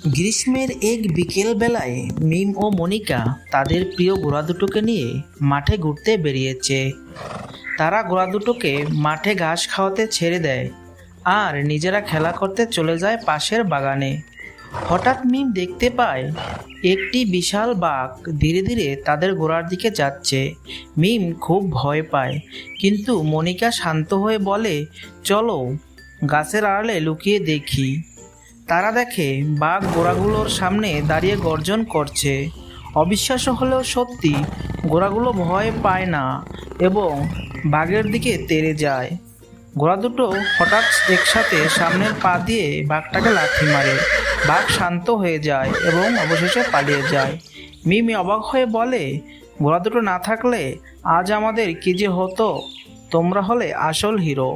গ্রীষ্মের এক বিকেল বেলায় মিম ও মনিকা তাদের প্রিয় ঘোড়া দুটোকে নিয়ে মাঠে ঘুরতে বেরিয়েছে। তারা ঘোড়া দুটোকে মাঠে ঘাস খাওয়াতে ছেড়ে দেয় আর নিজেরা খেলা করতে চলে যায় পাশের বাগানে। হঠাৎ মিম দেখতে পায় একটি বিশাল বাঘ ধীরে ধীরে তাদের ঘোড়ার দিকে যাচ্ছে। মিম খুব ভয় পায়, কিন্তু মনিকা শান্ত হয়ে বলে, চলো গাছের আড়ালে লুকিয়ে দেখি। তারা দেখে বাঘ ঘোড়াগুলোর সামনে দাঁড়িয়ে গর্জন করছে। অবিশ্বাস্য হলেও সত্যি, ঘোড়াগুলো ভয় পায় না এবং বাঘের দিকে তেড়ে যায়। ঘোড়া দুটো হঠাৎ একসাথে সামনের পা দিয়ে বাঘটাকে লাথি মারে। বাঘ শান্ত হয়ে যায় এবং অবশেষে পালিয়ে যায়। মিমি অবাক হয়ে বলে, ঘোড়া দুটো না থাকলে আজ আমাদের কী যে হতো, তোমরা হলে আসল হিরো।